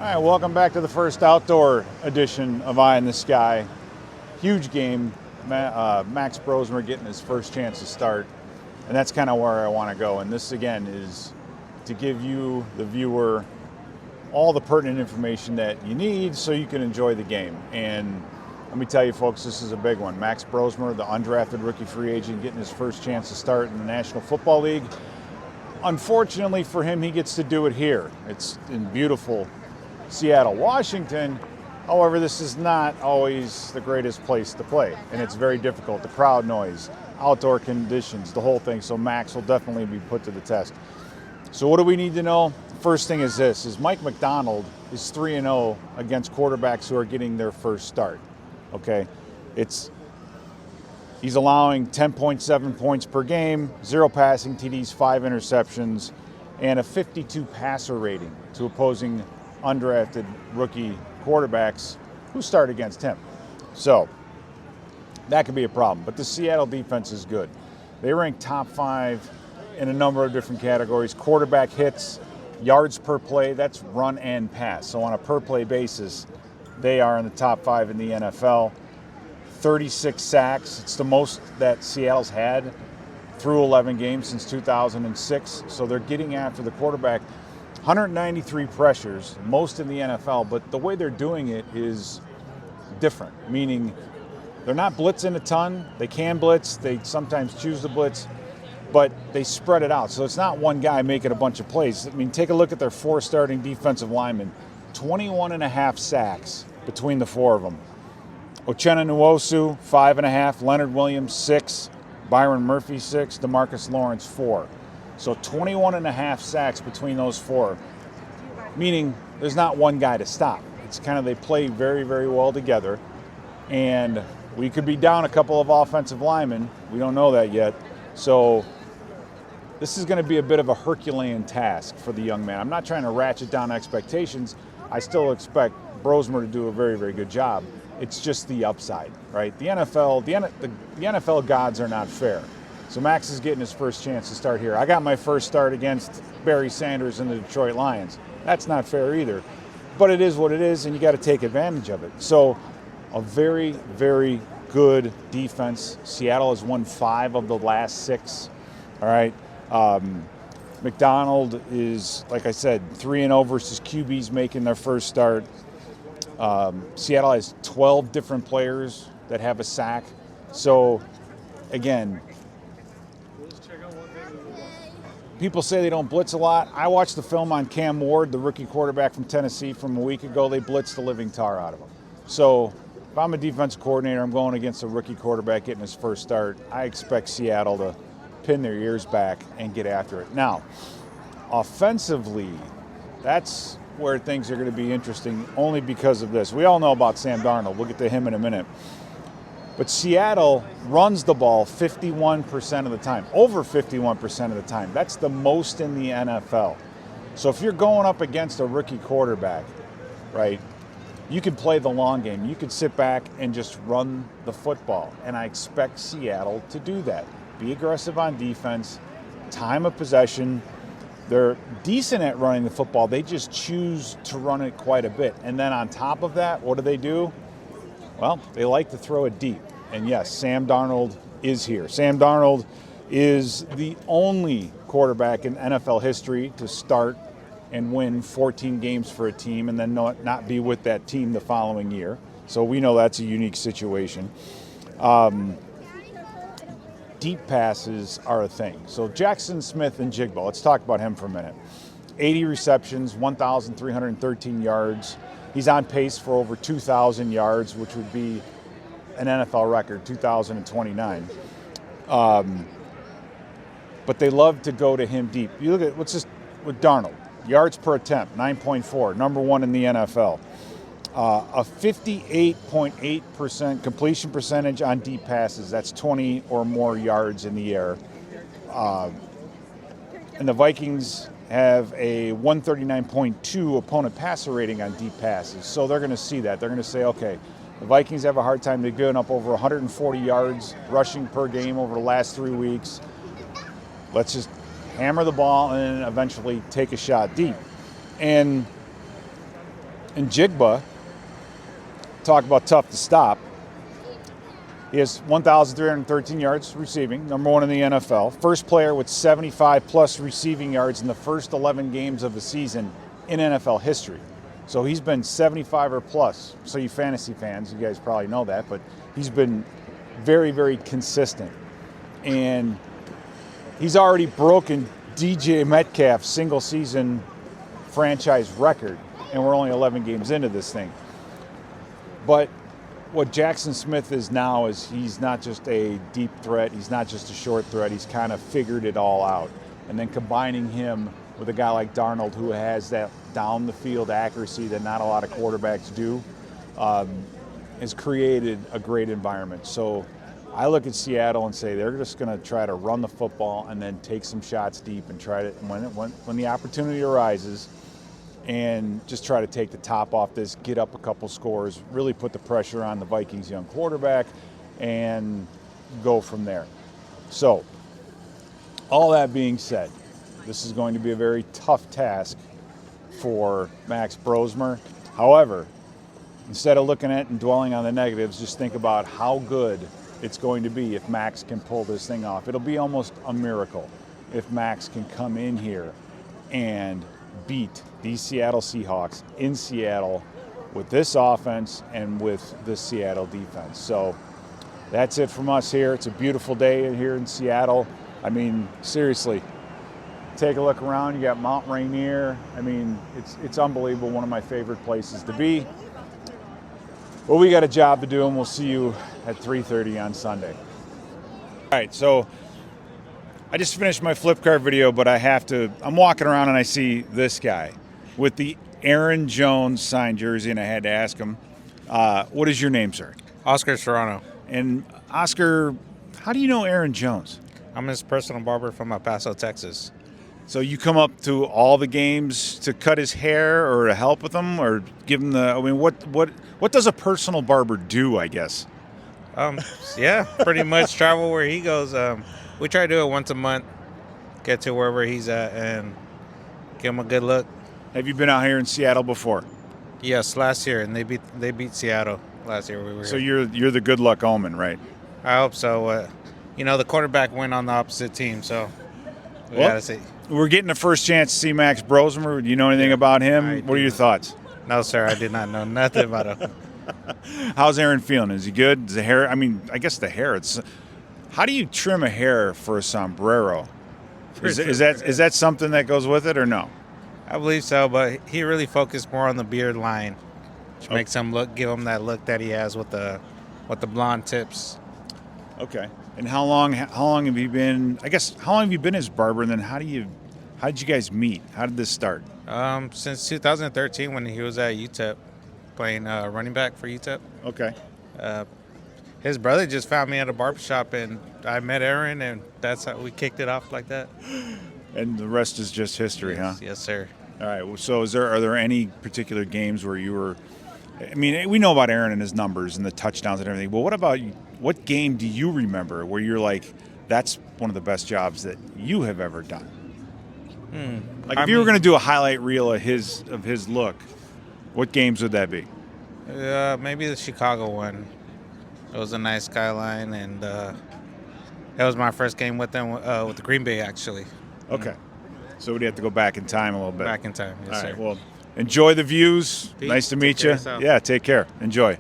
All right, welcome back to the first outdoor edition of Eye in the Sky. Huge game. Max Brosmer getting his first chance to start, and that's kind of where I want to go. And this, again, is to give you, the viewer, all the pertinent information that you need so you can enjoy the game. And let me tell you, folks, this is a big one. Max Brosmer, the undrafted rookie free agent, getting his first chance to start in the National Football League. Unfortunately for him, he gets to do it here. It's in beautiful Seattle, Washington. However, this is not always the greatest place to play, and it's very difficult. The crowd noise, outdoor conditions, the whole thing. So Max will definitely be put to the test. So what do we need to know? First thing is this, is Mike Macdonald is 3-0 against quarterbacks who are getting their first start. Okay, he's allowing 10.7 points per game, 0 passing TDs, 5 interceptions, and a 52 passer rating to opposing undrafted rookie quarterbacks who start against him. So that could be a problem. But the Seattle defense is good. They rank top 5 in a number of different categories. Quarterback hits, yards per play, that's run and pass. So on a per play basis, they are in the top 5 in the NFL. 36 sacks, it's the most that Seattle's had through 11 games since 2006. So they're getting after the quarterback. 193 pressures, most in the NFL, but the way they're doing it is different, meaning they're not blitzing a ton. They can blitz, they sometimes choose to blitz, but they spread it out. So it's not one guy making a bunch of plays. I mean, take a look at their 4 starting defensive linemen. 21.5 sacks between the 4 of them. Uchenna Nwosu, 5.5. Leonard Williams, 6. Byron Murphy, 6. DeMarcus Lawrence, 4. So 21.5 sacks between those 4, meaning there's not one guy to stop. It's kind of, they play very, very well together. And we could be down a couple of offensive linemen. We don't know that yet. So this is going to be a bit of a Herculean task for the young man. I'm not trying to ratchet down expectations. I still expect Brosmer to do a very, very good job. It's just the upside, right? The NFL gods are not fair. So Max is getting his first chance to start here. I got my first start against Barry Sanders and the Detroit Lions. That's not fair either. But it is what it is, and you got to take advantage of it. So a very, very good defense. Seattle has won 5 of the last 6. All right. Macdonald is, like I said, 3-0 versus QBs making their first start. Seattle has 12 different players that have a sack. So, again, people say they don't blitz a lot. I watched the film on Cam Ward, the rookie quarterback from Tennessee from a week ago. They blitzed the living tar out of him. So if I'm a defensive coordinator, I'm going against a rookie quarterback getting his first start. I expect Seattle to pin their ears back and get after it. Now, offensively, that's where things are going to be interesting only because of this. We all know about Sam Darnold. We'll get to him in a minute. But Seattle runs the ball 51% of the time, over 51% of the time. That's the most in the NFL. So if you're going up against a rookie quarterback, right, you can play the long game. You can sit back and just run the football. And I expect Seattle to do that. Be aggressive on defense, time of possession. They're decent at running the football. They just choose to run it quite a bit. And then on top of that, what do? Well, they like to throw it deep. And yes, Sam Darnold is here. Sam Darnold is the only quarterback in NFL history to start and win 14 games for a team and then not be with that team the following year. So we know that's a unique situation. Deep passes are a thing. So Jackson Smith and Jigba, let's talk about him for a minute. 80 receptions, 1,313 yards. He's on pace for over 2,000 yards, which would be an NFL record, 2,029. But they love to go to him deep. You look at what's this with Darnold. Yards per attempt, 9.4, number 1 in the NFL. A 58.8% completion percentage on deep passes. That's 20 or more yards in the air. And the Vikings have a 139.2 opponent passer rating on deep passes. So they're going to see that. They're going to say, okay, the Vikings have a hard time. They've given up over 140 yards rushing per game over the last 3 weeks. Let's just hammer the ball and eventually take a shot deep. And And Jigba, talk about tough to stop. He has 1,313 yards receiving, number one in the NFL. First player with 75-plus receiving yards in the first 11 games of the season in NFL history. So he's been 75 or plus. So you fantasy fans, you guys probably know that, but he's been very, very consistent. And he's already broken DJ Metcalf's single-season franchise record, and we're only 11 games into this thing. But what Jackson Smith is now is he's not just a deep threat, he's not just a short threat, he's kind of figured it all out. And then combining him with a guy like Darnold, who has that down the field accuracy that not a lot of quarterbacks do, has created a great environment. So I look at Seattle and say they're just going to try to run the football and then take some shots deep and try to, when the opportunity arises, and just try to take the top off this, get up a couple scores, really put the pressure on the Vikings' young quarterback, and go from there. So, all that being said, this is going to be a very tough task for Max Brosmer. However, instead of looking at and dwelling on the negatives, just think about how good it's going to be if Max can pull this thing off. It'll be almost a miracle if Max can come in here and beat these Seattle Seahawks in Seattle with this offense and with the Seattle defense. So that's it from us here. It's a beautiful day here in Seattle. I mean, seriously, take a look around. You got Mount Rainier. I mean, it's unbelievable. One of my favorite places to be. Well, we got a job to do, and we'll see you at 3:30 on Sunday. All right, so I just finished my Flipkart video, but I'm walking around and I see this guy with the Aaron Jones signed jersey, and I had to ask him, what is your name, sir? Oscar Serrano. And Oscar, how do you know Aaron Jones? I'm his personal barber from El Paso, Texas. So you come up to all the games to cut his hair or to help with him or give him what does a personal barber do, I guess? Yeah, pretty much travel where he goes. We try to do it once a month, get to wherever he's at and give him a good look. Have you been out here in Seattle before? Yes, last year, and they beat Seattle last year. We were so here. you're the good luck omen, right? I hope so. The quarterback went on the opposite team, so we got to see. We're getting the first chance to see Max Brosmer. Do you know anything about him? What are your thoughts? No, sir, I did not know nothing about him. How's Aaron feeling? Is he good? Is the hair? I mean, I guess the hair. How do you trim a hair for a sombrero? Is that something that goes with it or no? I believe so, but he really focused more on the beard line, which makes him give him that look that he has with the blonde tips. Okay. And how long have you been? I guess how long have you been his barber? And then how did you guys meet? How did this start? Since 2013 when he was at UTEP, playing running back for UTEP. Okay. His brother just found me at a barbershop, and I met Aaron, and that's how we kicked it off like that. And the rest is just history, yes, huh? Yes, sir. All right. Well, so are there any particular games where you were? I mean, we know about Aaron and his numbers and the touchdowns and everything. But what about you? What game do you remember where you're like, that's one of the best jobs that you have ever done? Like if you were going to do a highlight reel of his look, what games would that be? Maybe the Chicago one. It was a nice skyline, and that was my first game with them, with the Green Bay, actually. Okay. So we'd have to go back in time a little bit. Back in time, yes, All sir. right, well, enjoy the views. Pete, nice to meet you. yourself. Yeah, take care. Enjoy.